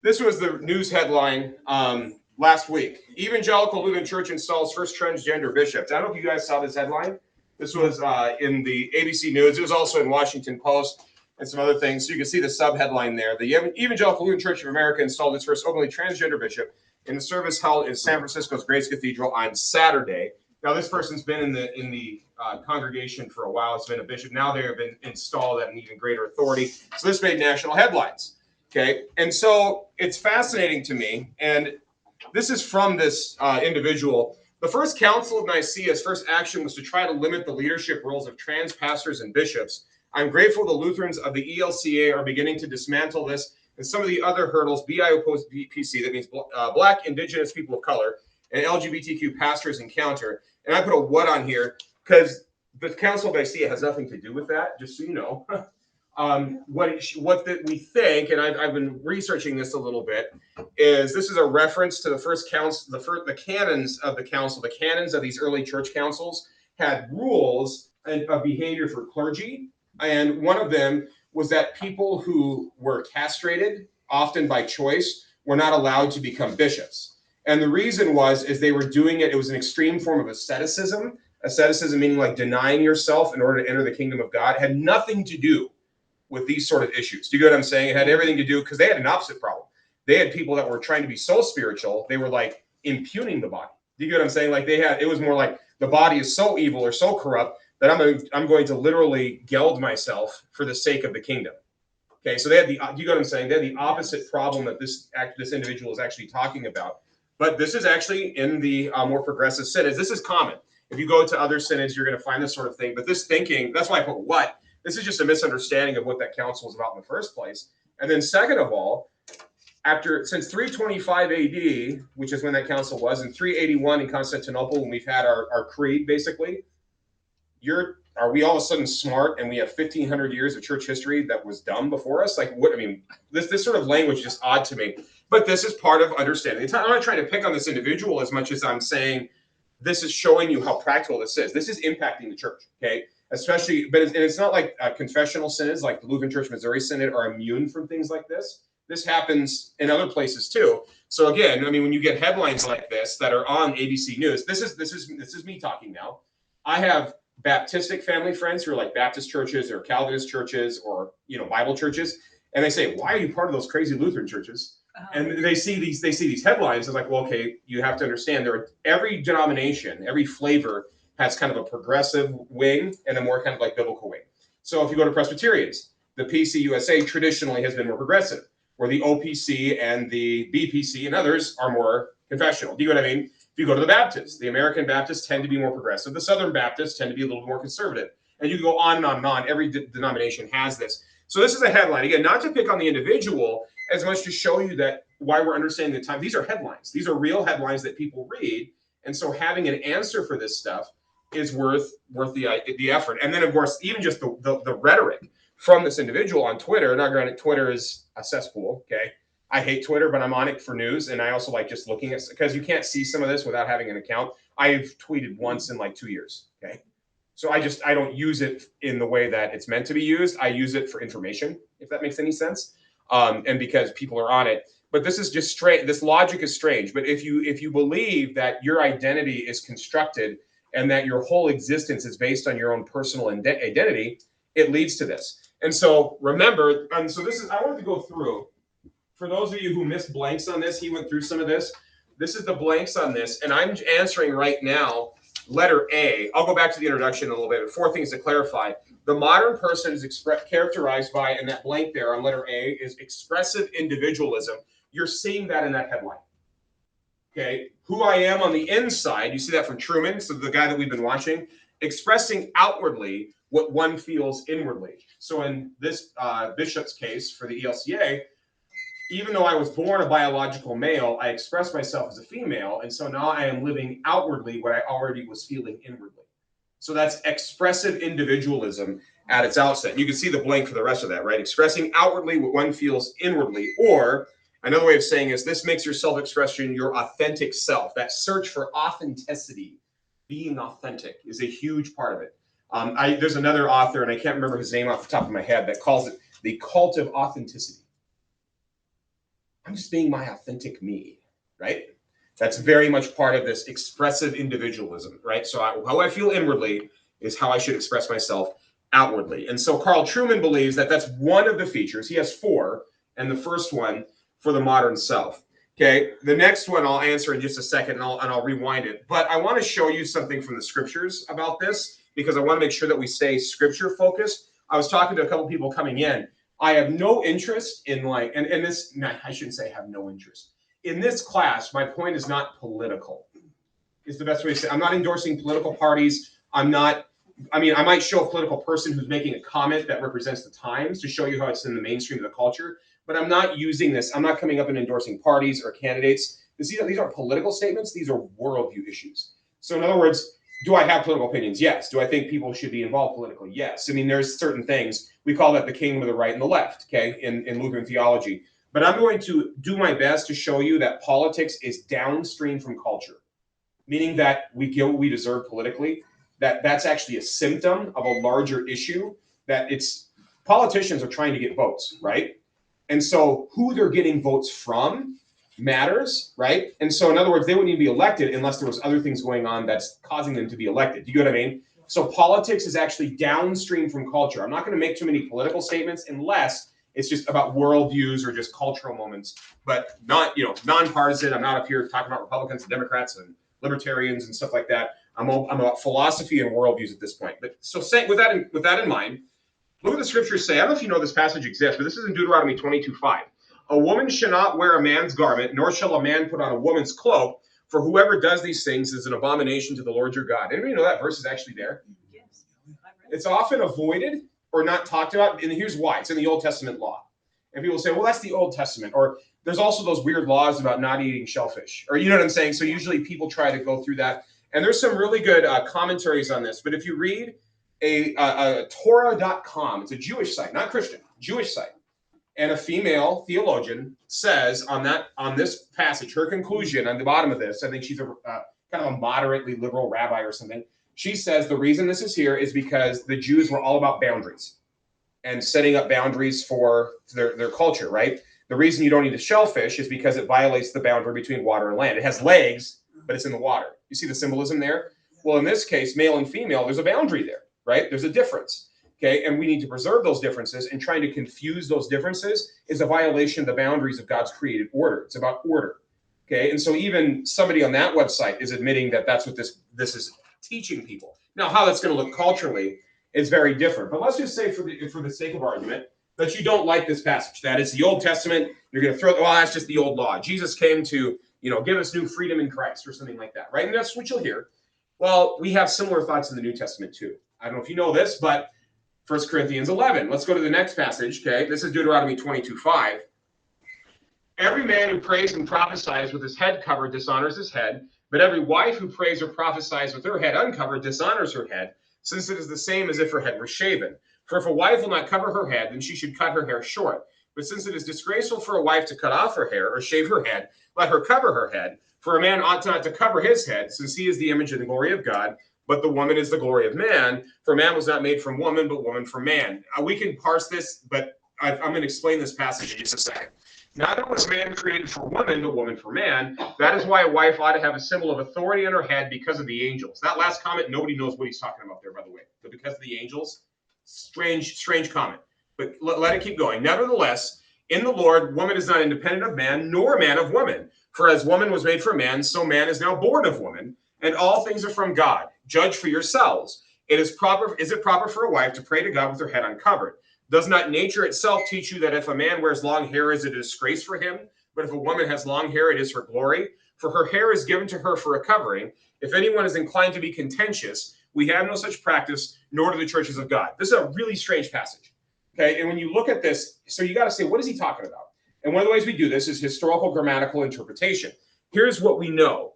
This was the news headline last week. Evangelical Lutheran Church installs first transgender bishop. I don't know if you guys saw this headline. This was in the ABC News. It was also in Washington Post and some other things. So you can see the sub-headline there. The Evangelical Lutheran Church of America installed its first openly transgender bishop in the service held in San Francisco's Grace Cathedral on Saturday. Now, this person's been in the congregation for a while. It's been a bishop. Now they have been installed at an even greater authority. So this made national headlines. Okay, and so it's fascinating to me, and this is from this individual. The First Council of Nicaea's first action was to try to limit the leadership roles of trans pastors and bishops. I'm grateful the Lutherans of the ELCA are beginning to dismantle this and some of the other hurdles BI opposed BPC, that means Black, Indigenous, people of color, and LGBTQ pastors encounter. And I put a what on here because the Council of Nicaea has nothing to do with that, just so you know. What we think, and I've been researching this a little bit, is this is a reference to the first council, the canons of the council. The canons of these early church councils had rules of behavior for clergy, and one of them was that people who were castrated, often by choice, were not allowed to become bishops. And the reason is they were doing it. It was an extreme form of asceticism. Asceticism meaning like denying yourself in order to enter the kingdom of God. It had nothing to do with these sort of issues. Do you get what I'm saying? It had everything to do, because they had an opposite problem. They had people that were trying to be so spiritual, they were like impugning the body. Do you get what I'm saying? Like it was more like the body is so evil or so corrupt that I'm going to literally geld myself for the sake of the kingdom. Okay, so they had do you get what I'm saying? They had the opposite problem that this individual is actually talking about. But this is actually in the more progressive synods. This is common. If you go to other synods, you're going to find this sort of thing. But this thinking, that's why I put what. This is just a misunderstanding of what that council was about in the first place. And then second of all, since 325 AD, which is when that council was, and 381 in Constantinople, when we've had our creed, basically, are we all of a sudden smart and we have 1,500 years of church history that was dumb before us? Like, what? I mean, this sort of language is just odd to me. But this is part of understanding. I'm not trying to pick on this individual as much as I'm saying this is showing you how practical this is. This is impacting the church, okay? Especially, but it's not like confessional synods like the Lutheran Church Missouri Synod are immune from things like this. This happens in other places too. So again, I mean, when you get headlines like this that are on ABC News, this is me talking now. I have Baptistic family friends who are like Baptist churches or Calvinist churches or Bible churches, and they say, "Why are you part of those crazy Lutheran churches?" And they see these headlines. It's like, well, okay, you have to understand every denomination, every flavor has kind of a progressive wing and a more kind of like biblical wing. So if you go to Presbyterians, the PCUSA traditionally has been more progressive, where the OPC and the BPC and others are more confessional. Do you know what I mean? If you go to the Baptists, the American Baptists tend to be more progressive. The Southern Baptists tend to be a little more conservative. And you can go on and on and on. Every denomination has this. So this is a headline. Again, not to pick on the individual, as much to show you that why we're understanding the time. These are headlines. These are real headlines that people read. And so having an answer for this stuff is worth the effort. And then, of course, even just the rhetoric from this individual on Twitter. Now, granted, Twitter is a cesspool, okay? I hate Twitter, but I'm on it for news, and I also like just looking at, because you can't see some of this without having an account. I've tweeted once in like 2 years, okay? So I don't use it in the way that it's meant to be used. I use it for information, if that makes any sense, and because people are on it. But this is just strange. This logic is strange. But if you believe that your identity is constructed and that your whole existence is based on your own personal identity, it leads to this. And so remember, and so this is, I wanted to go through, for those of you who missed blanks on this, he went through some of this. This is the blanks on this, and I'm answering right now letter A. I'll go back to the introduction in a little bit. 4 things to clarify. The modern person is characterized by, and that blank there on letter A is expressive individualism. You're seeing that in that headline. Okay, who I am on the inside, you see that from Truman, so the guy that we've been watching, expressing outwardly what one feels inwardly. So in this bishop's case for the ELCA, even though I was born a biological male, I express myself as a female, and so now I am living outwardly what I already was feeling inwardly. So that's expressive individualism at its outset. You can see the blank for the rest of that, right? Expressing outwardly what one feels inwardly, or another way of saying is this makes your self-expression your authentic self. That search for authenticity, being authentic, is a huge part of it. There's another author, and I can't remember his name off the top of my head, that calls it the cult of authenticity. I'm just being my authentic me, right? That's very much part of this expressive individualism, right? So how I feel inwardly is how I should express myself outwardly. And so Carl Trueman believes that that's one of the features. He has four, and the first one for the modern self. Okay, the next one I'll answer in just a second, and I'll rewind it. But I want to show you something from the scriptures about this, because I want to make sure that we stay scripture focused. I was talking to a couple people coming in. I have no interest in and this, I shouldn't say have no interest. In this class, my point is not political, is the best way to say it. I'm not endorsing political parties. I might show a political person who's making a comment that represents the times to show you how it's in the mainstream of the culture. But I'm not using this. I'm not coming up and endorsing parties or candidates. These aren't political statements. These are worldview issues. So in other words, do I have political opinions? Yes. Do I think people should be involved politically? Yes. I mean, there's certain things. We call that the kingdom of the right and the left, okay, in Lutheran theology. But I'm going to do my best to show you that politics is downstream from culture, meaning that we get what we deserve politically, that's actually a symptom of a larger issue, that politicians are trying to get votes, right? And so who they're getting votes from matters, right? And so in other words, they wouldn't even be elected unless there was other things going on that's causing them to be elected. Do you get what I mean? So politics is actually downstream from culture. I'm not going to make too many political statements unless it's just about worldviews or just cultural moments, but not, nonpartisan. I'm not up here talking about Republicans and Democrats and libertarians and stuff like that. I'm about philosophy and worldviews at this point. But so with that in mind, look what the scriptures say. I don't know if you know this passage exists, but this is in Deuteronomy 22:5. A woman shall not wear a man's garment, nor shall a man put on a woman's cloak, for whoever does these things is an abomination to the Lord your God. Anybody know that verse is actually there? Yes. It's often avoided or not talked about, and here's why. It's in the Old Testament law. And people say, well, that's the Old Testament. Or there's also those weird laws about not eating shellfish. Or you know what I'm saying? So usually people try to go through that. And there's some really good commentaries on this. But if you read a Torah.com, it's a Jewish site, not Christian, Jewish site. And a female theologian says on this passage, her conclusion on the bottom of this, I think she's a kind of a moderately liberal rabbi or something. She says the reason this is here is because the Jews were all about boundaries and setting up boundaries for their culture, right? The reason you don't eat a shellfish is because it violates the boundary between water and land. It has legs, but it's in the water. You see the symbolism there? Well, in this case, male and female, there's a boundary there, right? There's a difference. Okay, and we need to preserve those differences, and trying to confuse those differences is a violation of the boundaries of God's created order. It's about order. Okay, and so even somebody on that website is admitting that that's what this is teaching people. Now, how that's going to look culturally is very different. But let's just say, for the sake of argument, that you don't like this passage. That it's the Old Testament. You're going to throw, well, that's just the old law. Jesus came to, give us new freedom in Christ or something like that, right? And that's what you'll hear. Well, we have similar thoughts in the New Testament too. I don't know if you know this, but 1 Corinthians 11. Let's go to the next passage, okay? This is Deuteronomy 22:5. Every man who prays and prophesies with his head covered dishonors his head, but every wife who prays or prophesies with her head uncovered dishonors her head, since it is the same as if her head were shaven. For if a wife will not cover her head, then she should cut her hair short. But since it is disgraceful for a wife to cut off her hair or shave her head, let her cover her head. For a man ought not to cover his head, since he is the image and the glory of God, but the woman is the glory of man. For man was not made from woman, but woman from man. We can parse this, but I'm going to explain this passage in just a second. Neither was man created for woman, but woman for man. That is why a wife ought to have a symbol of authority on her head because of the angels. That last comment, nobody knows what he's talking about there, by the way. But because of the angels, strange comment. But let it keep going. Nevertheless, in the Lord, woman is not independent of man, nor man of woman. For as woman was made for man, so man is now born of woman. And all things are from God. Judge for yourselves. Is it proper for a wife to pray to God with her head uncovered? Does not nature itself teach you that if a man wears long hair, is it a disgrace for him? But if a woman has long hair, it is her glory. For her hair is given to her for a covering. If anyone is inclined to be contentious, we have no such practice, nor do the churches of God. This is a really strange passage. Okay, and when you look at this, so you got to say, what is he talking about? And one of the ways we do this is historical grammatical interpretation. Here's what we know.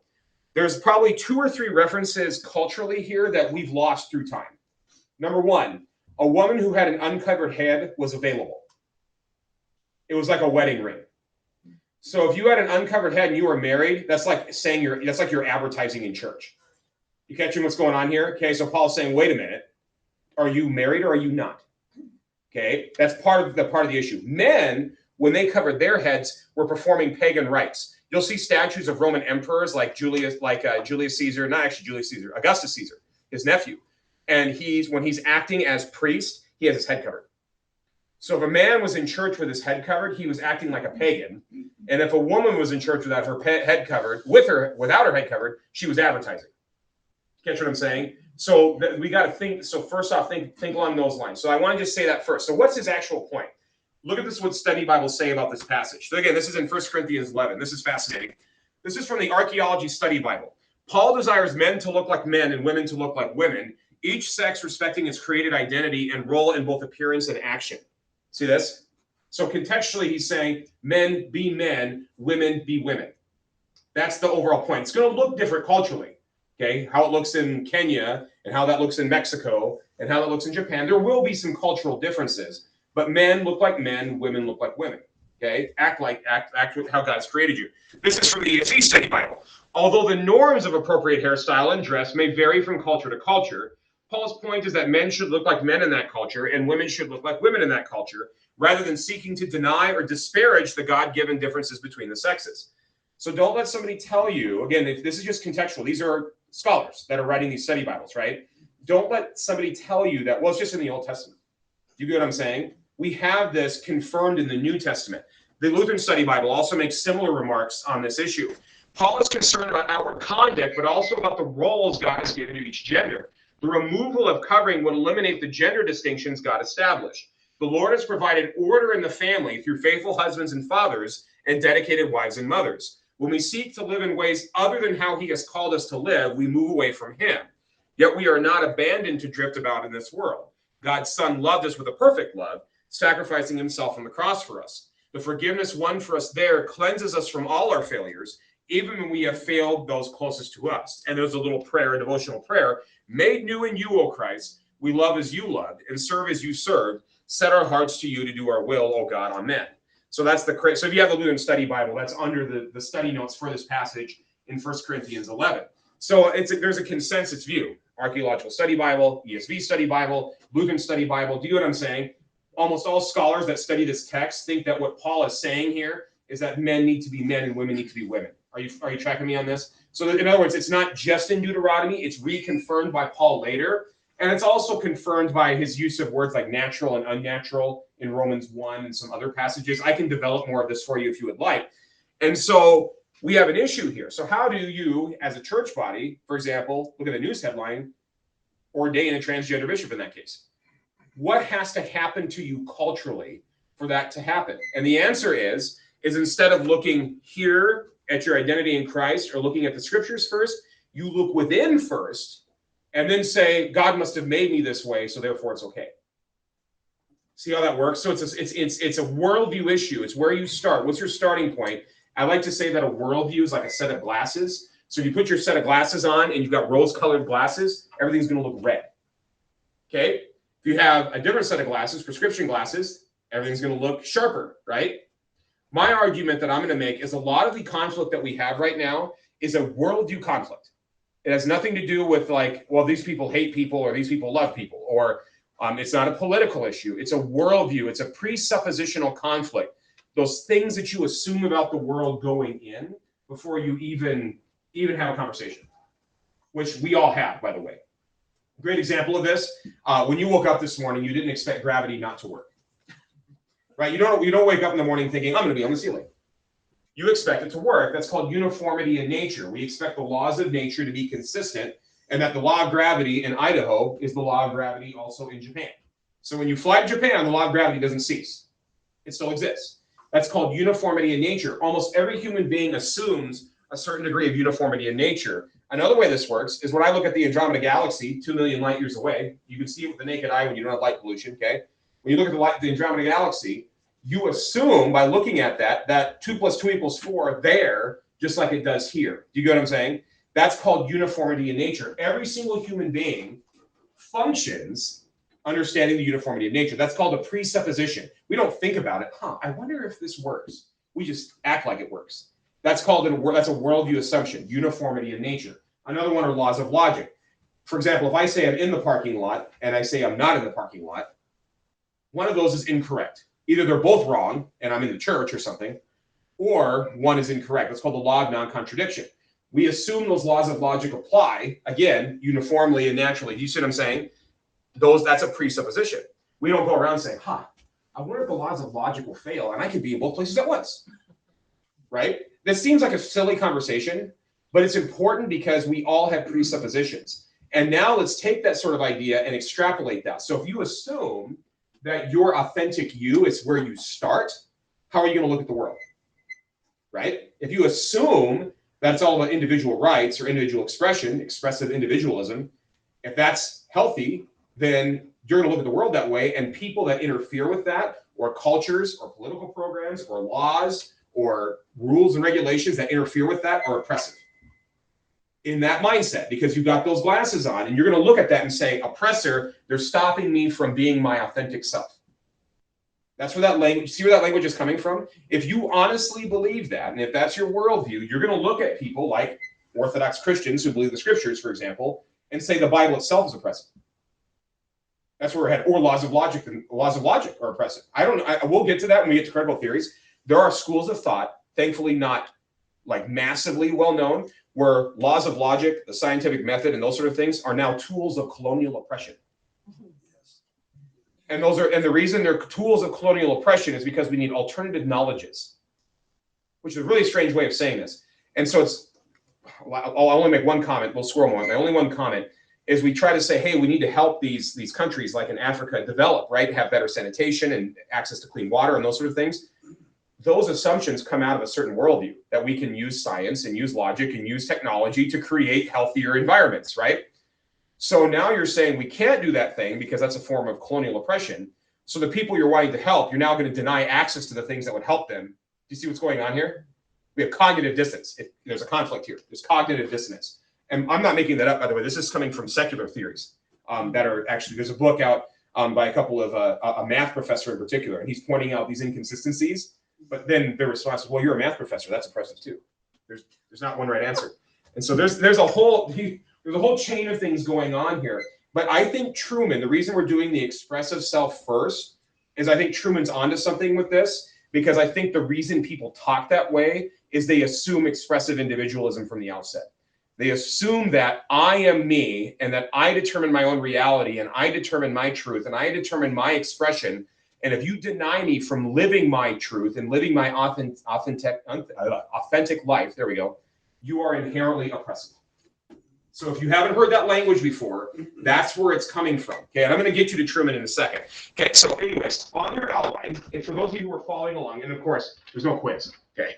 There's probably 2 or 3 references culturally here that we've lost through time. Number one, a woman who had an uncovered head was available. It was like a wedding ring. So if you had an uncovered head and you were married, that's like saying that's like you're advertising in church. You catching what's going on here? Okay, so Paul's saying, wait a minute, are you married or are you not? Okay, that's part of the issue. Men when they covered their heads, were performing pagan rites. You'll see statues of Roman emperors like Julius Caesar, not actually Julius Caesar, Augustus Caesar, his nephew. And when he's acting as priest, he has his head covered. So if a man was in church with his head covered, he was acting like a pagan. And if a woman was in church without her head covered, without her head covered, she was advertising. Catch what I'm saying? So we got to think. So first off, think along those lines. So I want to just say that first. So what's his actual point? Look at this, what study Bibles say about this passage. So again, this is in 1 Corinthians 11. This is fascinating. This is from the Archaeology Study Bible. Paul desires men to look like men and women to look like women, each sex respecting its created identity and role in both appearance and action. See this? So contextually, he's saying men be men, women be women. That's the overall point. It's going to look different culturally. Okay, how it looks in Kenya and how that looks in Mexico and how that looks in Japan. There will be some cultural differences. But men look like men, women look like women. Okay, act how God's created you. This is from the ESV Study Bible. Although the norms of appropriate hairstyle and dress may vary from culture to culture, Paul's point is that men should look like men in that culture and women should look like women in that culture, rather than seeking to deny or disparage the God-given differences between the sexes. So don't let somebody tell you, again, if this is just contextual, these are scholars that are writing these study Bibles, right? Don't let somebody tell you that, well, it's just in the Old Testament. Do you get what I'm saying? We have this confirmed in the New Testament. The Lutheran Study Bible also makes similar remarks on this issue. Paul is concerned about outward conduct, but also about the roles God has given to each gender. The removal of covering would eliminate the gender distinctions God established. The Lord has provided order in the family through faithful husbands and fathers and dedicated wives and mothers. When we seek to live in ways other than how he has called us to live, we move away from him. Yet we are not abandoned to drift about in this world. God's Son loved us with a perfect love, sacrificing himself on the cross for us. The forgiveness won for us there cleanses us from all our failures, even when we have failed those closest to us. And there's a little prayer, a devotional prayer. Made new in you, O Christ, we love as you loved and serve as you served. Set our hearts to you to do our will, O God. Amen. So that's so if you have the Lutheran Study Bible, that's under the study notes for this passage in 1 Corinthians 11. So there's a consensus view. Archaeological Study Bible, ESV Study Bible, Lutheran Study Bible. Do you know what I'm saying? Almost all scholars that study this text think that what Paul is saying here is that men need to be men and women need to be women. Are you tracking me on this? So in other words, it's not just in Deuteronomy, it's reconfirmed by Paul later. And it's also confirmed by his use of words like natural and unnatural in Romans 1 and some other passages. I can develop more of this for you if you would like. And so we have an issue here. So how do you, as a church body, for example, look at the news headline, ordain a transgender bishop in that case? What has to happen to you culturally for that to happen? And the answer is instead of looking here at your identity in Christ or looking at the scriptures first, you look within first and then say, God must have made me this way, so therefore it's okay. See how that works? So it's a worldview issue. It's where you start. What's your starting point? I like to say that a worldview is like a set of glasses. So if you put your set of glasses on and you've got rose-colored glasses, everything's going to look red. Okay? If you have a different set of glasses, prescription glasses, everything's going to look sharper, right? My argument that I'm going to make is a lot of the conflict that we have right now is a worldview conflict. It has nothing to do with like, well, these people hate people or these people love people, or it's not a political issue. It's a worldview. It's a presuppositional conflict. Those things that you assume about the world going in before you even have a conversation, which we all have, by the way. Great example of this. When you woke up this morning, you didn't expect gravity not to work, right? You don't wake up in the morning thinking, I'm going to be on the ceiling. You expect it to work. That's called uniformity in nature. We expect the laws of nature to be consistent, and that the law of gravity in Idaho is the law of gravity also in Japan. So when you fly to Japan, the law of gravity doesn't cease. It still exists. That's called uniformity in nature. Almost every human being assumes a certain degree of uniformity in nature. Another way this works is when I look at the Andromeda Galaxy, 2 million light years away, you can see it with the naked eye when you don't have light pollution, okay? When you look at the Andromeda Galaxy, you assume by looking at that 2 + 2 = 4 there, just like it does here. Do you get what I'm saying? That's called uniformity in nature. Every single human being functions understanding the uniformity of nature. That's called a presupposition. We don't think about it. I wonder if this works. We just act like it works. That's a worldview assumption, uniformity in nature. Another one are laws of logic. For example, if I say I'm in the parking lot and I say I'm not in the parking lot, one of those is incorrect. Either they're both wrong and I'm in the church or something, or one is incorrect. That's called the law of non-contradiction. We assume those laws of logic apply, again, uniformly and naturally. Do you see what I'm saying? That's a presupposition. We don't go around saying, I wonder if the laws of logic will fail and I could be in both places at once, right? This seems like a silly conversation, but it's important because we all have presuppositions. And now let's take that sort of idea and extrapolate that. So if you assume that your authentic you is where you start, how are you going to look at the world, right? If you assume that's all about individual rights or individual expression, expressive individualism, if that's healthy, then you're going to look at the world that way, and people that interfere with that, or cultures, or political programs, or laws, or rules and regulations that interfere with that are oppressive. In that mindset, because you've got those glasses on, and you're going to look at that and say, oppressor, they're stopping me from being my authentic self. That's where that language, see where that language is coming from? If you honestly believe that, and if that's your worldview, you're going to look at people like Orthodox Christians who believe the scriptures, for example, and say the Bible itself is oppressive. That's where we're headed. Or laws of logic are oppressive. We'll get to that when we get to credible theories. There are schools of thought, thankfully not like massively well known, where laws of logic, the scientific method, and those sort of things are now tools of colonial oppression. And the reason they're tools of colonial oppression is because we need alternative knowledges, which is a really strange way of saying this. And so I'll only make one comment. We'll squirrel more. My only one comment is we try to say, hey, we need to help these countries like in Africa develop, right? Have better sanitation and access to clean water and those sort of things. Those assumptions come out of a certain worldview that we can use science and use logic and use technology to create healthier environments, right? So now you're saying we can't do that thing because that's a form of colonial oppression. So the people you're wanting to help, you're now going to deny access to the things that would help them. Do you see what's going on here? We have cognitive dissonance. There's a conflict here. There's cognitive dissonance. And I'm not making that up, by the way. This is coming from secular theories that are actually, there's a book out by a couple of, a math professor in particular, and he's pointing out these inconsistencies. But then their response is, well, you're a math professor. That's oppressive too. There's not one right answer. And so there's a whole chain of things going on here. But I think Truman, the reason we're doing the expressive self first is I think Truman's onto something with this, because I think the reason people talk that way is they assume expressive individualism from the outset. They assume that I am me and that I determine my own reality and I determine my truth and I determine my expression. And if you deny me from living my truth and living my authentic life, there we go, you are inherently oppressive. So if you haven't heard that language before, that's where it's coming from. Okay, and I'm going to get you to Truman in a second. Okay, so anyways, on your outline, and for those of you who are following along, and of course, there's no quiz, okay?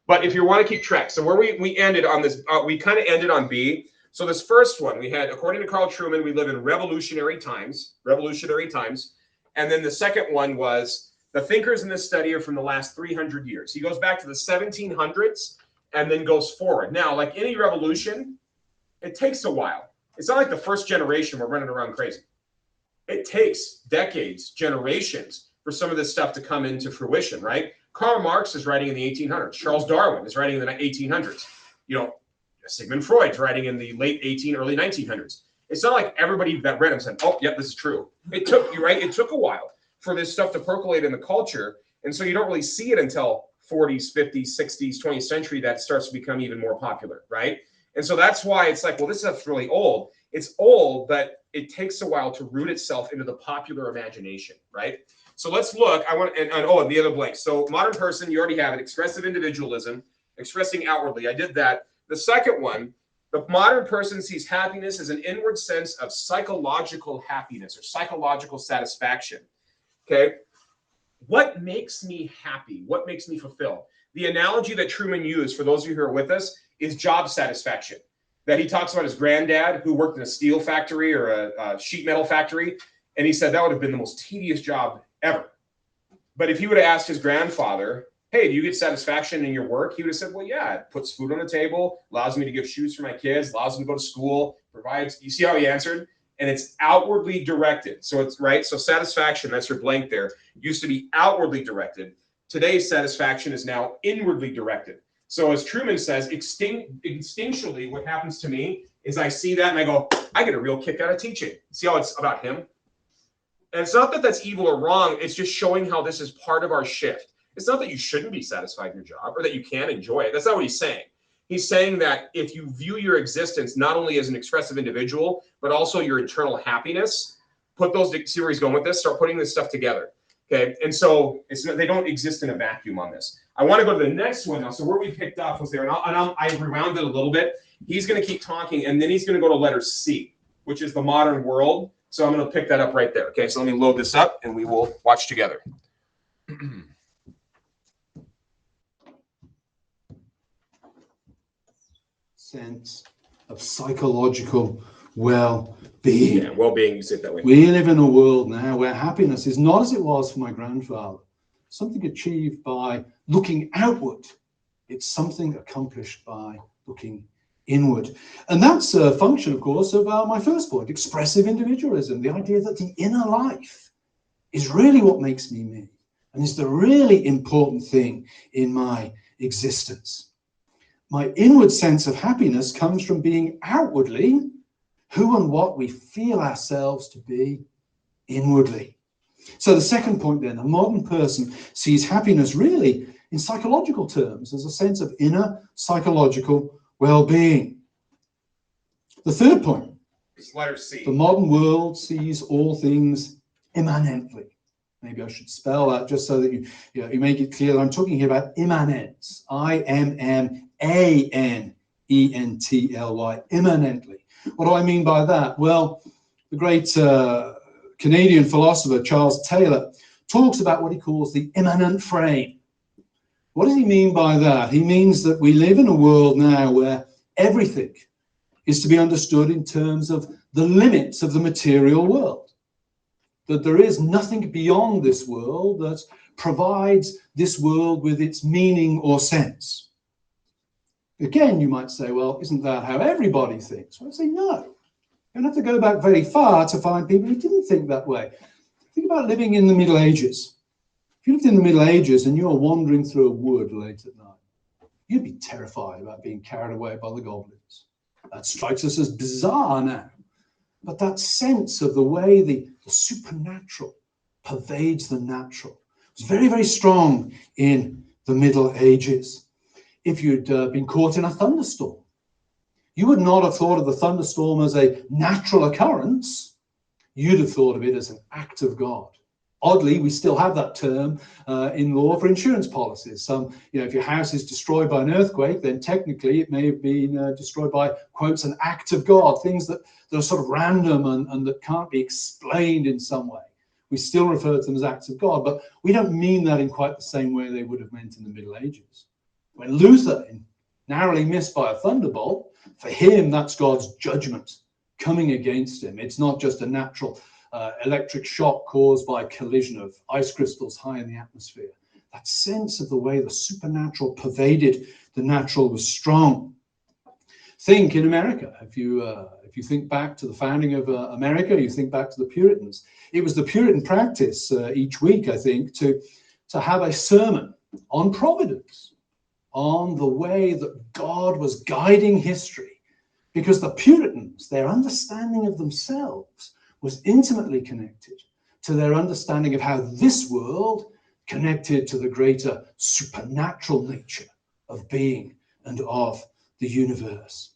But if you want to keep track, so where we ended on this, we kind of ended on B. So this first one, we had, according to Carl Truman, we live in revolutionary times. And then the second one was, the thinkers in this study are from the last 300 years. He goes back to the 1700s and then goes forward. Now, like any revolution, it takes a while. It's not like the first generation we're running around crazy. It takes decades, generations for some of this stuff to come into fruition, right? Karl Marx is writing in the 1800s. Charles Darwin is writing in the 1800s. You know, Sigmund Freud's writing in the late early 1900s. It's not like everybody that read him said, oh, yep, this is true. It took, you're right, it took a while for this stuff to percolate in the culture. And so you don't really see it until 40s, 50s, 60s, 20th century that starts to become even more popular, right? And so that's why it's like, well, this stuff's really old. It's old, but it takes a while to root itself into the popular imagination, right? So let's look. And the other blank. So modern person, you already have it. Expressive individualism, expressing outwardly. I did that. The second one, the modern person sees happiness as an inward sense of psychological happiness or psychological satisfaction. Okay. What makes me happy? What makes me fulfilled? The analogy that Truman used, for those of you who are with us, is job satisfaction. That he talks about his granddad who worked in a steel factory or a sheet metal factory. And he said that would have been the most tedious job ever. But if he would have asked his grandfather, hey, do you get satisfaction in your work? He would have said, well, yeah, it puts food on the table, allows me to give shoes for my kids, allows them to go to school, provides. You see how he answered? And it's outwardly directed. So it's right. So satisfaction, that's your blank there, used to be outwardly directed. Today's satisfaction is now inwardly directed. So as Truman says, instinctually, what happens to me is I see that and I go, I get a real kick out of teaching. See how it's about him? And it's not that that's evil or wrong. It's just showing how this is part of our shift. It's not that you shouldn't be satisfied in your job or that you can't enjoy it. That's not what he's saying. He's saying that if you view your existence not only as an expressive individual, but also your internal happiness, put those, see where he's going with this? Start putting this stuff together. Okay. And so they don't exist in a vacuum on this. I want to go to the next one now. So where we picked up was there, and I rewound it a little bit. He's going to keep talking, and then he's going to go to letter C, which is the modern world. So I'm going to pick that up right there. Okay. So let me load this up, and we will watch together. Sense of psychological well-being. Yeah, well-being, you say it that way. We live in a world now where happiness is not as it was for my grandfather, something achieved by looking outward. It's something accomplished by looking inward. And that's a function, of course, of my first point, expressive individualism, the idea that the inner life is really what makes me me, and is the really important thing in my existence. My inward sense of happiness comes from being outwardly who and what we feel ourselves to be inwardly. So the second point then, a modern person sees happiness really in psychological terms as a sense of inner psychological well-being. The third point, it's letter C. The modern world sees all things immanently. Maybe I should spell that just so that you make it clear that I'm talking here about immanence. I-M-M-A-N-E-N-T-L-Y, immanently. What do I mean by that? Well, the great Canadian philosopher Charles Taylor talks about what he calls the immanent frame. What does he mean by that? He means that we live in a world now where everything is to be understood in terms of the limits of the material world. That there is nothing beyond this world that provides this world with its meaning or sense. Again, you might say, well, isn't that how everybody thinks? Well, I'd say no. You don't have to go back very far to find people who didn't think that way. Think about living in the Middle Ages. If you lived in the Middle Ages and you were wandering through a wood late at night, you'd be terrified about being carried away by the goblins. That strikes us as bizarre now. But that sense of the way the supernatural pervades the natural was very, very strong in the Middle Ages. If you'd been caught in a thunderstorm, you would not have thought of the thunderstorm as a natural occurrence. You'd have thought of it as an act of God. Oddly, we still have that term in law for insurance policies. If your house is destroyed by an earthquake, then technically it may have been destroyed by, quotes, an act of God, things that are sort of random and that can't be explained in some way. We still refer to them as acts of God, but we don't mean that in quite the same way they would have meant in the Middle Ages. When Luther narrowly missed by a thunderbolt, for him, that's God's judgment coming against him. It's not just a natural electric shock caused by a collision of ice crystals high in the atmosphere. That sense of the way the supernatural pervaded the natural was strong. Think in America. If you think back to the founding of America, you think back to the Puritans. It was the Puritan practice each week, I think, to have a sermon on providence, on the way that God was guiding history, because the Puritans, their understanding of themselves was intimately connected to their understanding of how this world connected to the greater supernatural nature of being and of the universe.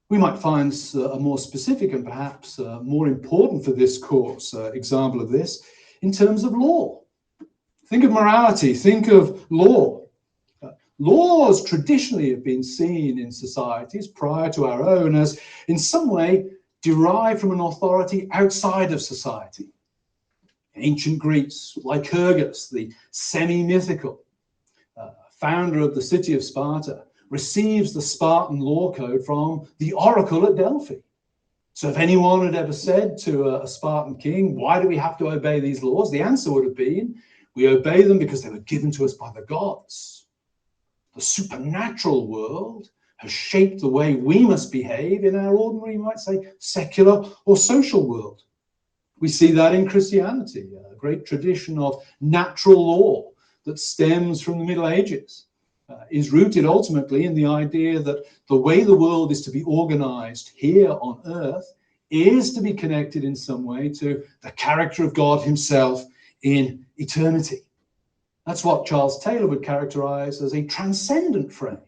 We might find a more specific and perhaps more important for this course example of this in terms of law. Think of morality, think of law. Laws traditionally have been seen in societies prior to our own as in some way derived from an authority outside of society. In ancient Greece, Lycurgus, the semi-mythical founder of the city of Sparta, receives the Spartan law code from the oracle at Delphi. So if anyone had ever said to a Spartan king, why do we have to obey these laws? The answer would have been, we obey them because they were given to us by the gods. The supernatural world has shaped the way we must behave in our ordinary, you might say, secular or social world. We see that in Christianity, a great tradition of natural law that stems from the Middle Ages, is rooted ultimately in the idea that the way the world is to be organized here on earth is to be connected in some way to the character of God himself in eternity. That's what Charles Taylor would characterize as a transcendent frame,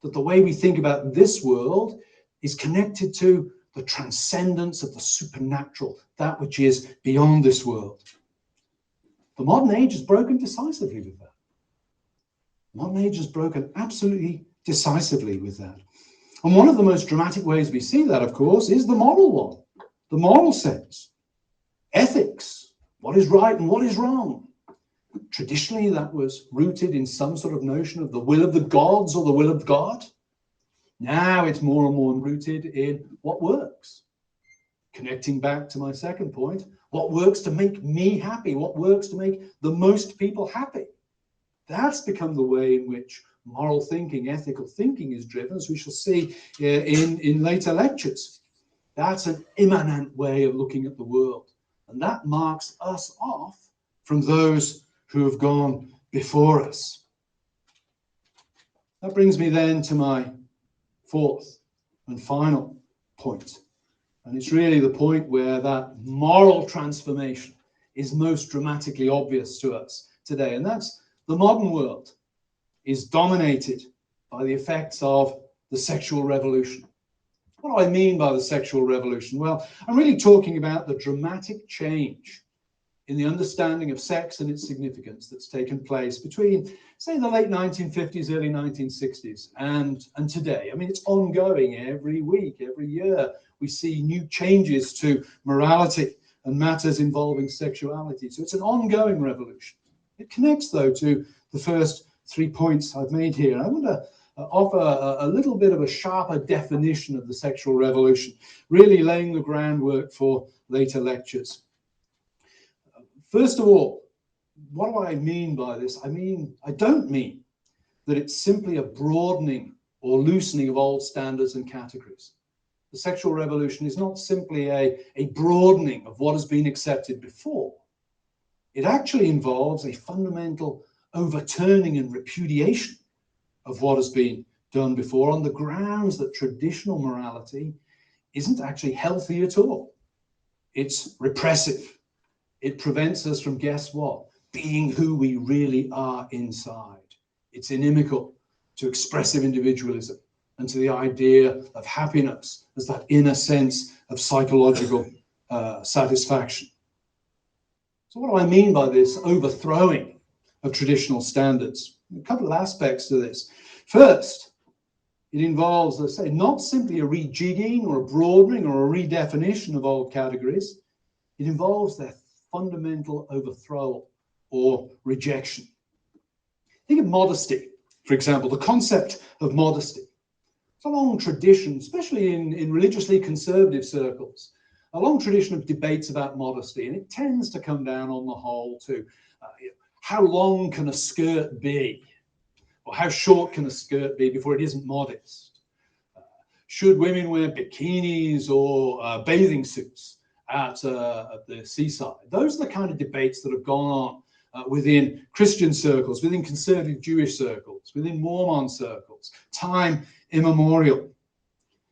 that the way we think about this world is connected to the transcendence of the supernatural, that which is beyond this world. The modern age has broken decisively with that. The modern age has broken absolutely decisively with that. And one of the most dramatic ways we see that, of course, is the moral one, the moral sense. Ethics, what is right and what is wrong. Traditionally, that was rooted in some sort of notion of the will of the gods or the will of God. Now it's more and more rooted in what works. Connecting back to my second point, what works to make me happy, what works to make the most people happy. That's become the way in which moral thinking, ethical thinking is driven, as we shall see in later lectures. That's an immanent way of looking at the world. And that marks us off from those who have gone before us. That brings me then to my fourth and final point. And it's really the point where that moral transformation is most dramatically obvious to us today. And that's the modern world is dominated by the effects of the sexual revolution. What do I mean by the sexual revolution? Well, I'm really talking about the dramatic change in the understanding of sex and its significance that's taken place between, say, the late 1950s, early 1960s and today. I mean, it's ongoing every week, every year. We see new changes to morality and matters involving sexuality. So it's an ongoing revolution. It connects, though, to the first 3 points I've made here. I want to offer a little bit of a sharper definition of the sexual revolution, really laying the groundwork for later lectures. First of all, what do I mean by this? I don't mean that it's simply a broadening or loosening of old standards and categories. The sexual revolution is not simply a broadening of what has been accepted before. It actually involves a fundamental overturning and repudiation of what has been done before on the grounds that traditional morality isn't actually healthy at all. It's repressive. It prevents us from, guess what, being who we really are inside. It's inimical to expressive individualism and to the idea of happiness as that inner sense of psychological satisfaction. So what do I mean by this overthrowing of traditional standards? A couple of aspects to this. First, it involves, let's say, not simply a rejigging or a broadening or a redefinition of old categories. It involves their fundamental overthrow or rejection. Think of modesty, for example, the concept of modesty. It's a long tradition, especially in religiously conservative circles, a long tradition of debates about modesty, and it tends to come down on the whole to how long can a skirt be, or how short can a skirt be before it isn't modest? Should women wear bikinis or bathing suits at the seaside? Those are the kind of debates that have gone on within Christian circles, within conservative Jewish circles, within Mormon circles, time immemorial.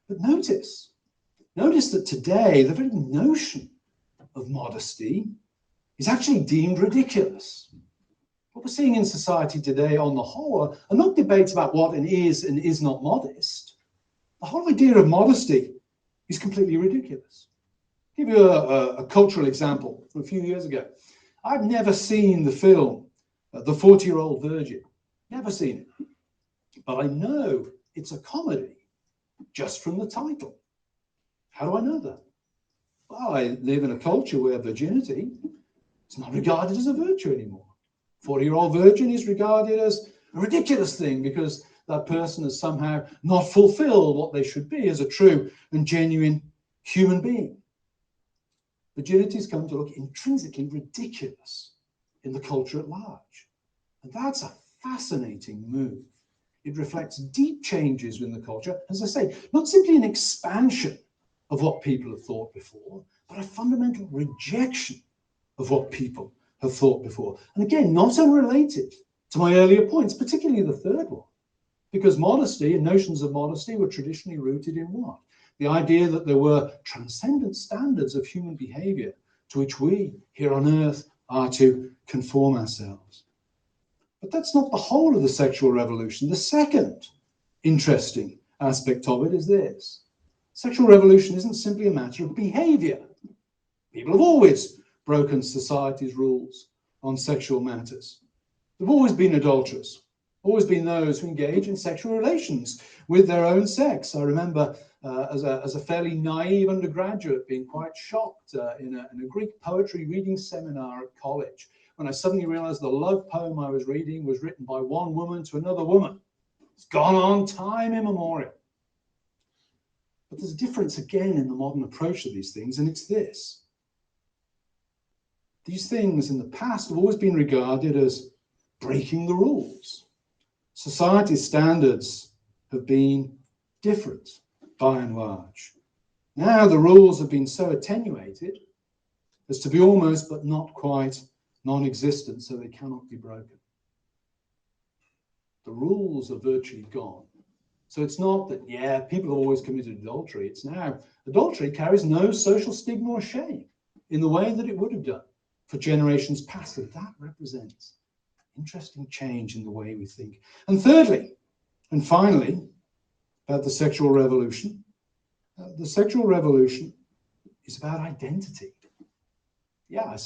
But notice that today the very notion of modesty is actually deemed ridiculous. What we're seeing in society today on the whole are not debates about what is and is not modest. The whole idea of modesty is completely ridiculous. I'll give you a cultural example from a few years ago. I've never seen the film, The 40-Year-Old Virgin. Never seen it. But I know it's a comedy just from the title. How do I know that? Well, I live in a culture where virginity is not regarded as a virtue anymore. 40-year-old virgin is regarded as a ridiculous thing because that person has somehow not fulfilled what they should be as a true and genuine human being. Virginity has come to look intrinsically ridiculous in the culture at large. And that's a fascinating move. It reflects deep changes in the culture. As I say, not simply an expansion of what people have thought before, but a fundamental rejection of what people have thought before. And again, not unrelated to my earlier points, particularly the third one, because modesty and notions of modesty were traditionally rooted in what? The idea that there were transcendent standards of human behavior to which we here on earth are to conform ourselves. But that's not the whole of the sexual revolution. The second interesting aspect of it is this. Sexual revolution isn't simply a matter of behavior. People have always broken society's rules on sexual matters. There have always been adulterers, always been those who engage in sexual relations with their own sex. I remember as a fairly naive undergraduate being quite shocked in a Greek poetry reading seminar at college when I suddenly realized the love poem I was reading was written by one woman to another woman. It's gone on time immemorial. But there's a difference again in the modern approach to these things, and it's this. These things in the past have always been regarded as breaking the rules. Society's standards have been different by and large. Now the rules have been so attenuated as to be almost but not quite non-existent, so they cannot be broken. The rules are virtually gone. So it's not that, yeah, people have always committed adultery. It's now adultery carries no social stigma or shame in the way that it would have done for generations past. And that represents interesting change in the way we think. And thirdly, and finally, about the sexual revolution. The sexual revolution is about identity. Yeah, I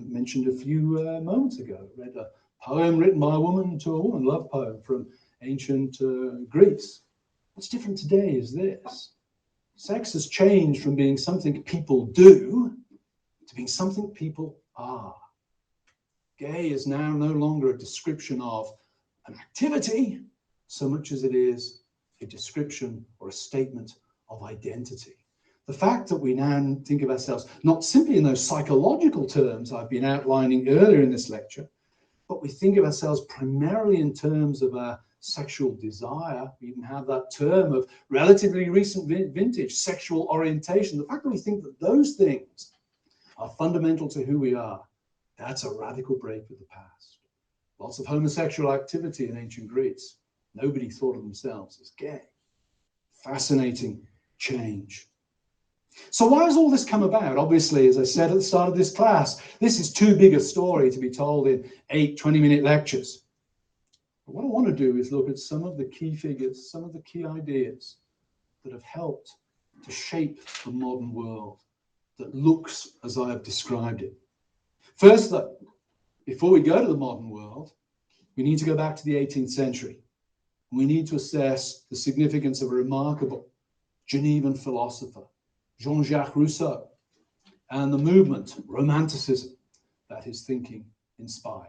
mentioned a few moments ago, I read a poem written by a woman to a woman, love poem from ancient Greece. What's different today is this. Sex has changed from being something people do to being something people are. Gay is now no longer a description of an activity so much as it is a description or a statement of identity. The fact that we now think of ourselves not simply in those psychological terms I've been outlining earlier in this lecture, but we think of ourselves primarily in terms of our sexual desire. We even have that term of relatively recent vintage, sexual orientation. The fact that we think that those things are fundamental to who we are, that's a radical break with the past. Lots of homosexual activity in ancient Greece. Nobody thought of themselves as gay. Fascinating change. So why has all this come about? Obviously, as I said at the start of this class, this is too big a story to be told in 8 20-minute lectures. But what I want to do is look at some of the key figures, some of the key ideas that have helped to shape the modern world that looks as I have described it. First, though, before we go to the modern world, we need to go back to the 18th century. We need to assess the significance of a remarkable Genevan philosopher, Jean-Jacques Rousseau, and the movement, Romanticism, that his thinking inspired.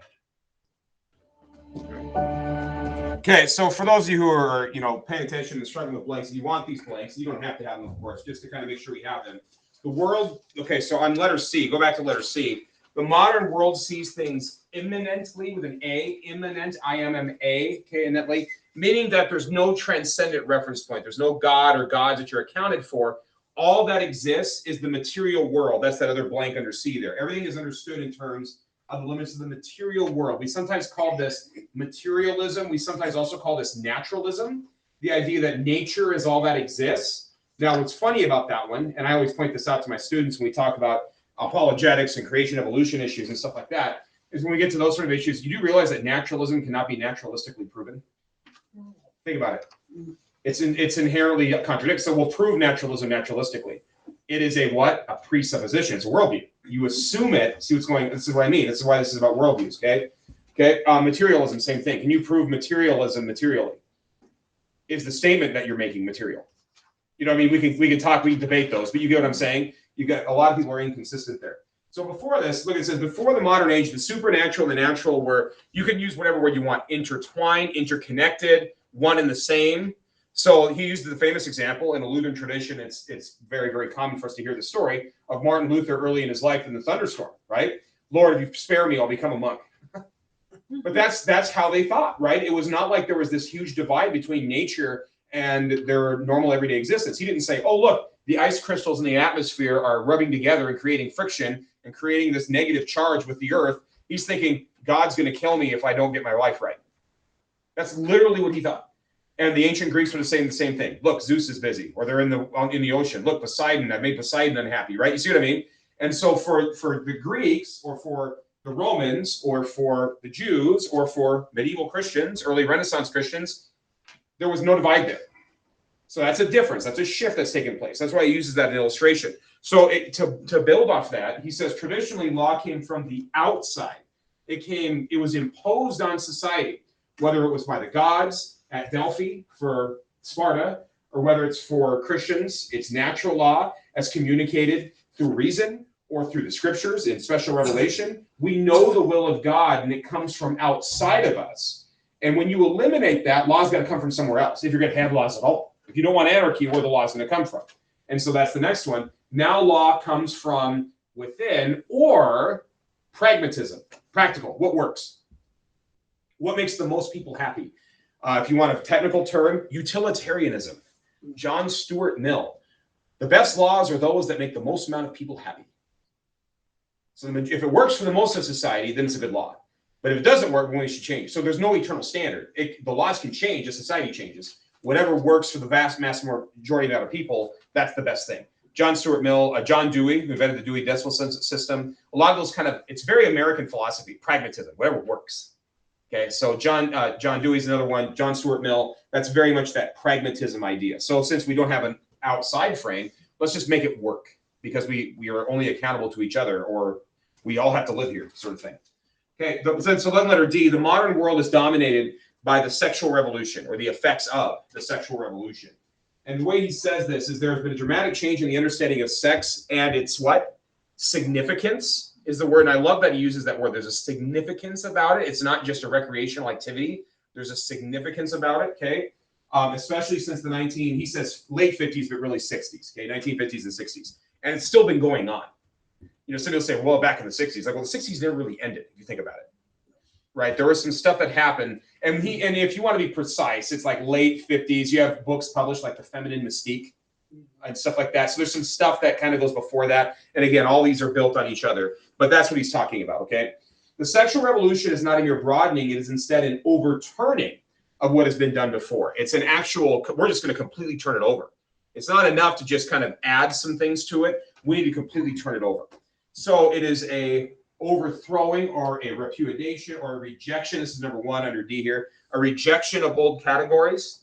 Okay, so for those of you who are, paying attention and struggling with blanks, and you want these blanks, you don't have to have them, of course, just to kind of make sure we have them. The world, okay, so on letter C, go back to letter C. The modern world sees things immanently with an A, immanent, I-M-M-A, okay, innately, meaning that there's no transcendent reference point. There's no God or gods that you're accounted for. All that exists is the material world. That's that other blank under C there. Everything is understood in terms of the limits of the material world. We sometimes call this materialism. We sometimes also call this naturalism, the idea that nature is all that exists. Now, what's funny about that one, and I always point this out to my students when we talk about apologetics and creation evolution issues and stuff like that, is when we get to those sort of issues, you do realize that naturalism cannot be naturalistically proven. Think about it. It's inherently contradictory. So we'll prove naturalism naturalistically. It is a what? A presupposition. It's a worldview. You assume it. See what's going. This is what I mean. This is why this is about worldviews. Okay. Materialism, same thing. Can you prove materialism materially? Is the statement that you're making material? You know what I mean? We can talk. We can debate those. But you get what I'm saying. You got a lot of people are inconsistent there. So before this, look, it says before the modern age, the supernatural and the natural were, you can use whatever word you want, intertwined, interconnected, one and the same. So he used the famous example in the Lutheran tradition. It's very, very common for us to hear the story of Martin Luther early in his life in the thunderstorm, right? Lord, if you spare me, I'll become a monk. But that's how they thought, right? It was not like there was this huge divide between nature and their normal everyday existence. He didn't say, oh, look, the ice crystals in the atmosphere are rubbing together and creating friction and creating this negative charge with the earth. He's thinking, God's going to kill me if I don't get my life right. That's literally what he thought. And the ancient Greeks were saying the same thing. Look, Zeus is busy, or they're in the ocean. Look, Poseidon, I made Poseidon unhappy, right? You see what I mean? And so for the Greeks, or for the Romans, or for the Jews, or for medieval Christians, early Renaissance Christians, there was no divide there. So that's a difference. That's a shift that's taken place. That's why he uses that in illustration. So to build off that, he says traditionally law came from the outside. It was imposed on society, whether it was by the gods at Delphi for Sparta, or whether it's for Christians, it's natural law as communicated through reason or through the scriptures in special revelation. We know the will of God, and it comes from outside of us. And when you eliminate that, law's got to come from somewhere else if you're going to have laws at all. If you don't want anarchy, where the law is going to come from. And so that's the next one. Now law comes from within, or pragmatism, practical, what works? What makes the most people happy? If you want a technical term, utilitarianism. John Stuart Mill. The best laws are those that make the most amount of people happy. So if it works for the most of society, then it's a good law. But if it doesn't work, we should change. So there's no eternal standard. The laws can change as society changes. Whatever works for the vast majority of people, that's the best thing. John Stuart Mill, John Dewey, who invented the Dewey Decimal System. A lot of those it's very American philosophy, pragmatism, whatever works. Okay, so John Dewey's another one. John Stuart Mill, that's very much that pragmatism idea. So since we don't have an outside frame, let's just make it work, because we are only accountable to each other, or we all have to live here, sort of thing. Okay, so then letter D, the modern world is dominated by the sexual revolution, or the effects of the sexual revolution. And the way he says this is there has been a dramatic change in the understanding of sex and its what? Significance is the word. And I love that he uses that word. There's a significance about it. It's not just a recreational activity. There's a significance about it, okay? Especially since he says late 50s, but really 60s, okay? 1950s and 60s. And it's still been going on. You know, somebody will say, well, back in the 60s. Like, well, the 60s never really ended, if you think about it. Right? There was some stuff that happened. And if you want to be precise, it's like late 50s. You have books published like The Feminine Mystique and stuff like that. So there's some stuff that kind of goes before that. And again, all these are built on each other. But that's what he's talking about, okay? The sexual revolution is not a mere broadening. It is instead an overturning of what has been done before. It's an actual, we're just going to completely turn it over. It's not enough to just kind of add some things to it. We need to completely turn it over. So it is a overthrowing, or a repudiation, or a rejection. This is number one under D here. A rejection of old categories.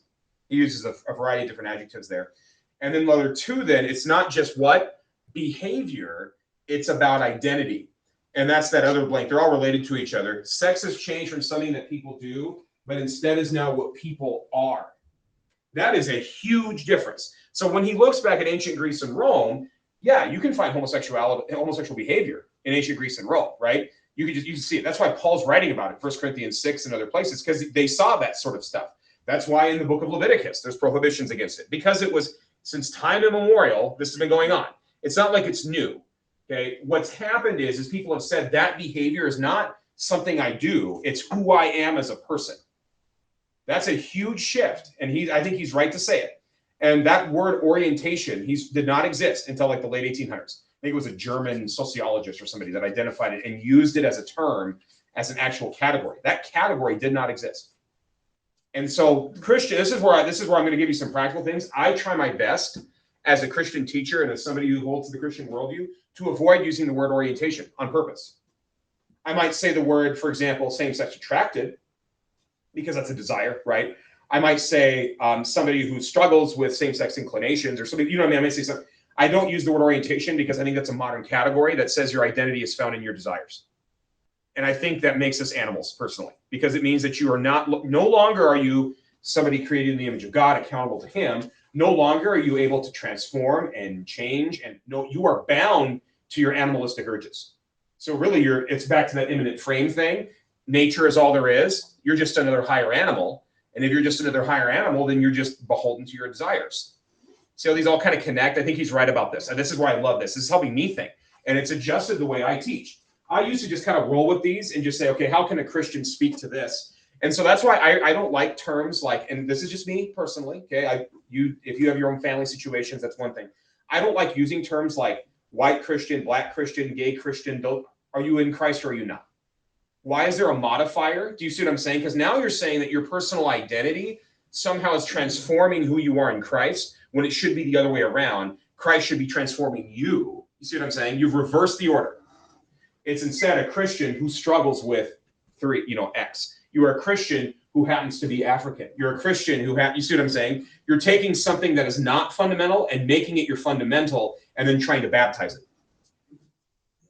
He uses a variety of different adjectives there. And then letter two, then, it's not just what? Behavior. It's about identity. And that's that other blank. They're all related to each other. Sex has changed from something that people do, but instead is now what people are. That is a huge difference. So when he looks back at ancient Greece and Rome, yeah, you can find homosexual behavior in ancient Greece and Rome, right? You can see it. That's why Paul's writing about it, 1 Corinthians 6 and other places, because they saw that sort of stuff. That's why in the book of Leviticus, there's prohibitions against it, because it was, since time immemorial, this has been going on. It's not like it's new, okay? What's happened is people have said that behavior is not something I do, it's who I am as a person. That's a huge shift, and I think he's right to say it. And that word orientation, did not exist until like the late 1800s. I think it was a German sociologist or somebody that identified it and used it as a term, as an actual category. That category did not exist. And so Christian, this is where I'm going to give you some practical things. I try my best as a Christian teacher and as somebody who holds to the Christian worldview to avoid using the word orientation on purpose. I might say the word, for example, same-sex attracted, because that's a desire, right? I might say somebody who struggles with same-sex inclinations, or somebody, you know what I mean? I might say something. I don't use the word orientation because I think that's a modern category that says your identity is found in your desires. And I think that makes us animals, personally, because it means that you are no longer are you somebody created in the image of God, accountable to him. No longer are you able to transform and change, and no, you are bound to your animalistic urges. So really, it's back to that immanent frame thing. Nature is all there is. You're just another higher animal. And if you're just another higher animal, then you're just beholden to your desires. See how these all kind of connect? I think he's right about this. And this is why I love this. This is helping me think. And it's adjusted the way I teach. I used to just kind of roll with these and just say, okay, how can a Christian speak to this? And so that's why I don't like terms like, and this is just me personally, okay? If you have your own family situations, that's one thing. I don't like using terms like white Christian, black Christian, gay Christian. Are you in Christ or are you not? Why is there a modifier? Do you see what I'm saying? Because now you're saying that your personal identity somehow is transforming who you are in Christ when it should be the other way around. Christ should be transforming you. You see what I'm saying? You've reversed the order. It's instead a Christian who struggles with X. You are a Christian who happens to be African. You're a Christian you see what I'm saying? You're taking something that is not fundamental and making it your fundamental and then trying to baptize it.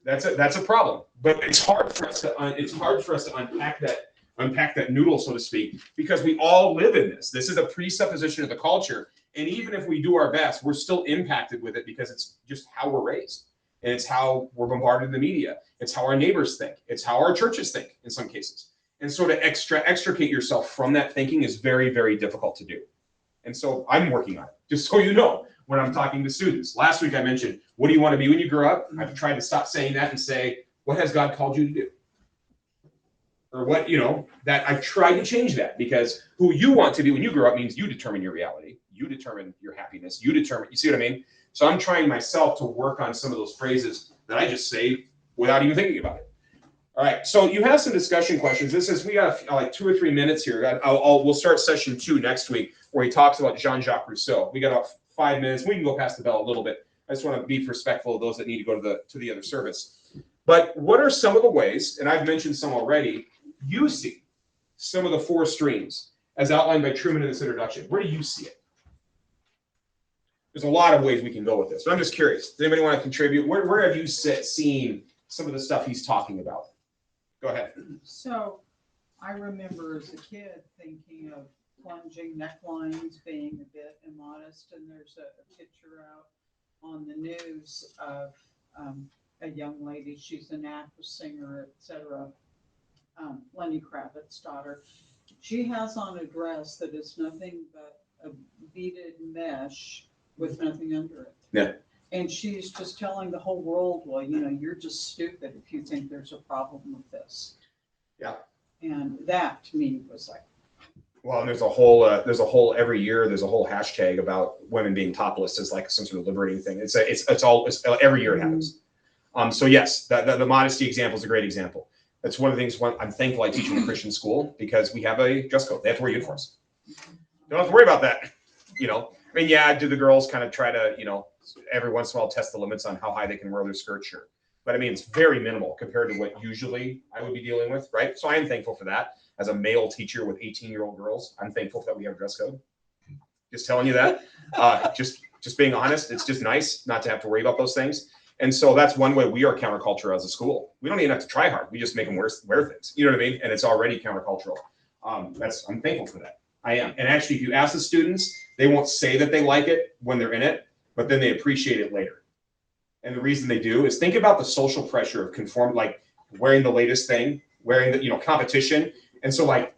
That's a problem. But it's hard for us to unpack that noodle, so to speak, because we all live in this. This is a presupposition of the culture. And even if we do our best, we're still impacted with it because it's just how we're raised. And it's how we're bombarded in the media. It's how our neighbors think. It's how our churches think in some cases. And so to extricate yourself from that thinking is very, very difficult to do. And so I'm working on it, just so you know, when I'm talking to students. Last week I mentioned, what do you want to be when you grow up? I've tried to stop saying that and say, what has God called you to do? Or what, that I've tried to change that, because who you want to be when you grow up means you determine your reality. You determine your happiness. You see what I mean? So I'm trying myself to work on some of those phrases that I just say without even thinking about it. All right, so you have some discussion questions. We got like 2 or 3 minutes here. We'll start session 2 next week, where he talks about Jean-Jacques Rousseau. We got about 5 minutes. We can go past the bell a little bit. I just want to be respectful of those that need to go to the other service. But what are some of the ways, and I've mentioned some already, you see some of the 4 streams as outlined by Truman in this introduction? Where do you see it? There's a lot of ways we can go with this, but I'm just curious. Does anybody want to contribute? Where have you seen some of the stuff he's talking about? Go ahead. So I remember as a kid thinking of plunging necklines being a bit immodest, and there's a picture out on the news of a young lady. She's an actress, singer, etc. Lenny Kravitz's daughter. She has on a dress that is nothing but a beaded mesh with nothing under it. Yeah. And she's just telling the whole world, well, you're just stupid if you think there's a problem with this. Yeah. And that to me was like. Well, and there's a whole every year there's a whole hashtag about women being topless as like some sort of liberating thing. It's every year it happens. So yes, the modesty example is a great example. That's one of the things I'm thankful I teach in a Christian school, because we have a dress code. They have to wear uniforms. Don't have to worry about that. Do the girls kind of try to, every once in a while test the limits on how high they can wear their skirt? Sure. But it's very minimal compared to what usually I would be dealing with, right? So I am thankful for that. As a male teacher with 18-year-old girls, I'm thankful that we have a dress code. Just telling you that. Just being honest, it's just nice not to have to worry about those things. And so that's one way we are counterculture as a school. We don't even have to try hard. We just make them wear things. You know what I mean? And it's already countercultural. I'm thankful for that. I am. And actually, if you ask the students, they won't say that they like it when they're in it, but then they appreciate it later. And the reason they do is think about the social pressure of conform, like wearing the latest thing, wearing the competition. And so I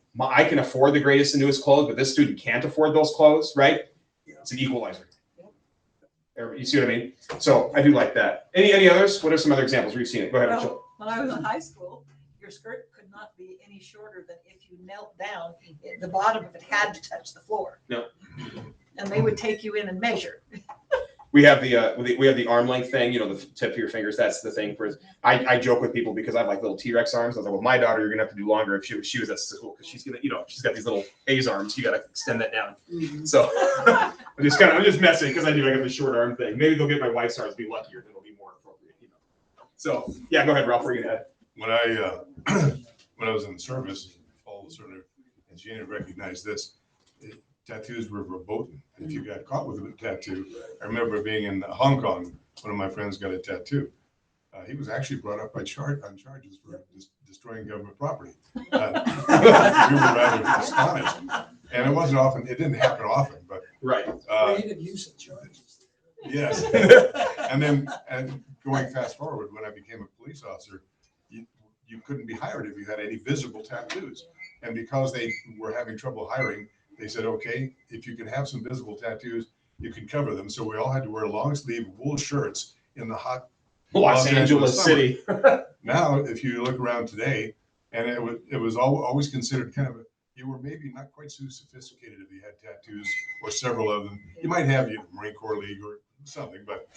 can afford the greatest and newest clothes, but this student can't afford those clothes, right? It's an equalizer. You see what I mean? So I do like that. Any others? What are some other examples where you've seen it? Go ahead, Rachel. When I was in high school, your skirt could not be any shorter than if you knelt down, the bottom of it had to touch the floor. No. And they would take you in and measure. We have the arm length thing, the tip of your fingers. That's the thing. I joke with people because I have like little T-Rex arms. I was like, well, my daughter, you're gonna have to do longer if she was at school, because she's gonna, she's got these little A's arms. You gotta extend that down. Mm-hmm. So I'm just messing, because I got the short arm thing. Maybe they'll get my wife's arms, be luckier, then it'll be more appropriate. So yeah, go ahead, Ralph. What are you gonna add? When I was in the service, all of a sudden, and she didn't recognize this. Tattoos were verboten. If you got caught with a tattoo, I remember being in Hong Kong. One of my friends got a tattoo. He was actually brought up on charges for destroying government property. We were rather astonished, and it didn't happen often, but right. Creative use of charges. Yes, and going fast forward, when I became a police officer, you couldn't be hired if you had any visible tattoos, and because they were having trouble hiring, they said, okay, if you can have some visible tattoos, you can cover them. So we all had to wear long sleeve wool shirts in the hot Los Angeles city. Now, if you look around today, and it was always considered kind of you were maybe not quite so sophisticated if you had tattoos or several of them. You might have Marine Corps League or something, but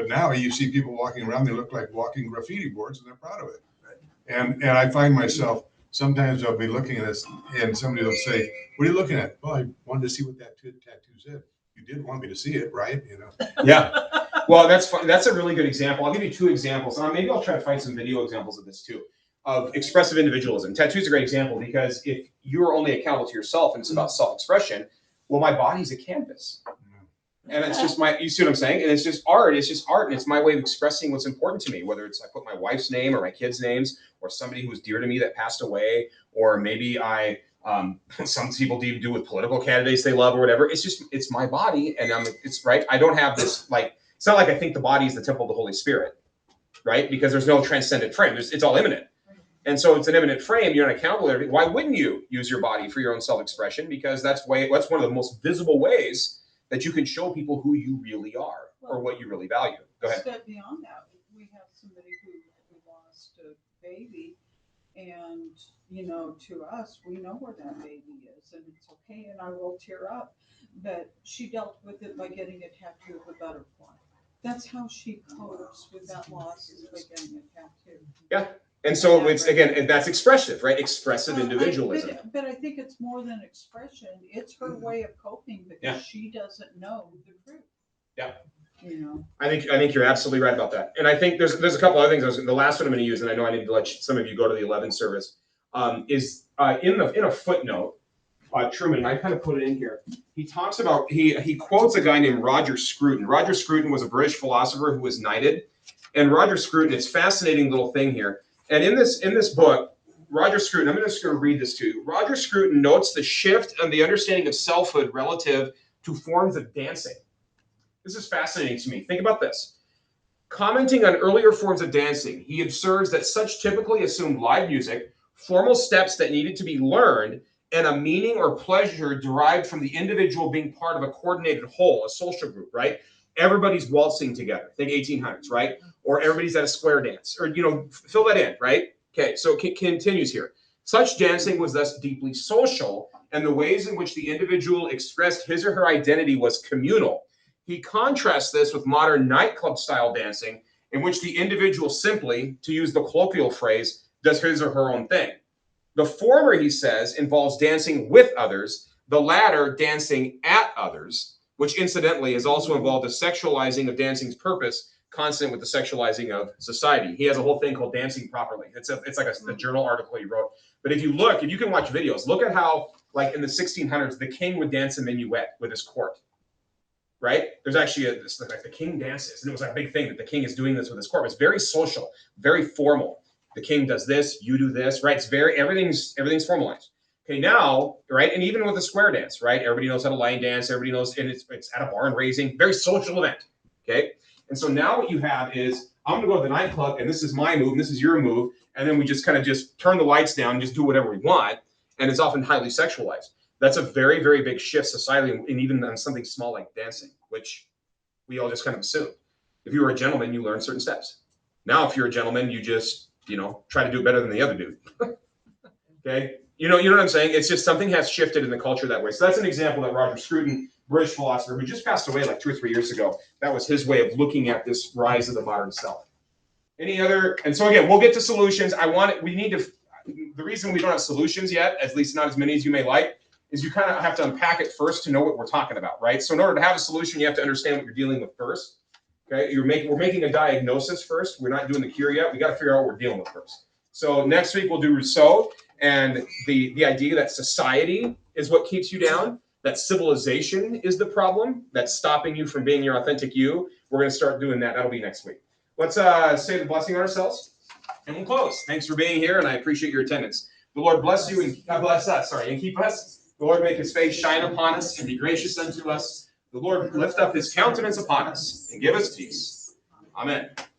now you see people walking around, they look like walking graffiti boards, and they're proud of it. And I find myself sometimes I'll be looking at this and somebody will say, what are you looking at? Well, I wanted to see what that tattoo said. You did want me to see it, right? You know? Yeah. Well, that's fun. That's a really good example. I'll give you 2 examples. Maybe I'll try to find some video examples of this too, of expressive individualism. Tattoo's a great example because if you're only accountable to yourself and it's about self-expression, well, my body's a canvas. And it's just you see what I'm saying? And it's just art. It's just art. And it's my way of expressing what's important to me, whether it's I put my wife's name or my kids' names or somebody who was dear to me that passed away, or maybe some people do with political candidates they love or whatever. It's my body. And it's right. I don't have this, it's not like I think the body is the temple of the Holy Spirit, right? Because there's no transcendent frame. It's all immanent. And so it's an immanent frame. You're not accountable to everything. Why wouldn't you use your body for your own self-expression? Because that's one of the most visible ways that you can show people who you really are or what you really value. Go ahead. Step beyond that, we have somebody who lost a baby, and to us, we know where that baby is, and it's okay, and I will tear up. But she dealt with it by getting a tattoo of a butterfly. That's how she copes with that loss, is by getting a tattoo. Yeah. And so it's, again, that's expressive, right? Expressive individualism. But I think it's more than expression. It's her way of coping because she doesn't know the truth. Yeah. I think you're absolutely right about that. And I think there's a couple other things. The last one I'm going to use, and I know I need to let some of you go to the 11 service, is in a footnote. Truman, and I kind of put it in here. He talks about he quotes a guy named Roger Scruton. Roger Scruton was a British philosopher who was knighted. And Roger Scruton, it's a fascinating little thing here. And in this book, Roger Scruton, I'm just going to read this to you. Roger Scruton notes the shift in the understanding of selfhood relative to forms of dancing. This is fascinating to me. Think about this. Commenting on earlier forms of dancing, he observes that such typically assumed live music, formal steps that needed to be learned, and a meaning or pleasure derived from the individual being part of a coordinated whole, a social group, right? Everybody's waltzing together. Think 1800s, right? Or everybody's at a square dance, or, fill that in, right? Okay, so it continues here. Such dancing was thus deeply social, and the ways in which the individual expressed his or her identity was communal. He contrasts this with modern nightclub-style dancing, in which the individual simply, to use the colloquial phrase, does his or her own thing. The former, he says, involves dancing with others, the latter dancing at others, which incidentally has also involved a sexualizing of dancing's purpose, consonant with the sexualizing of society. He has a whole thing called Dancing Properly. It's like a journal article he wrote. But if you can watch videos, look at how, like in the 1600s, the king would dance a minuet with his court, right? There's actually the king dances, and it was like a big thing that the king is doing this with his court. It's very social, very formal. The king does this, you do this, right? It's everything's formalized. Okay, now, right, and even with the square dance, right? Everybody knows how to line dance. Everybody knows, and it's at a barn raising, very social event. Okay, and so now what you have is I'm going to go to the nightclub, and this is my move, and this is your move, and then we just kind of just turn the lights down and just do whatever we want, and it's often highly sexualized. That's a very, very big shift societally, and even on something small like dancing, which we all just kind of assume. If you were a gentleman, you learn certain steps. Now, if you're a gentleman, you just try to do better than the other dude. Okay. You know what I'm saying? It's just something has shifted in the culture that way. So that's an example that Roger Scruton, British philosopher, who just passed away like 2 or 3 years ago, that was his way of looking at this rise of the modern self. Any other? And so again, we'll get to solutions. The reason we don't have solutions yet, at least not as many as you may like, is you kind of have to unpack it first to know what we're talking about, right? So in order to have a solution, you have to understand what you're dealing with first. Okay, we're making a diagnosis first. We're not doing the cure yet. We got to figure out what we're dealing with first. So next week we'll do Rousseau and the idea that society is what keeps you down, that civilization is the problem that's stopping you from being your authentic you. We're going to start doing that. That'll be next week. Let's say the blessing on ourselves, and we'll close. Thanks for being here, and I appreciate your attendance. The Lord bless you and God bless us. And keep us. The Lord make His face shine upon us and be gracious unto us. The Lord lift up His countenance upon us and give us peace. Amen.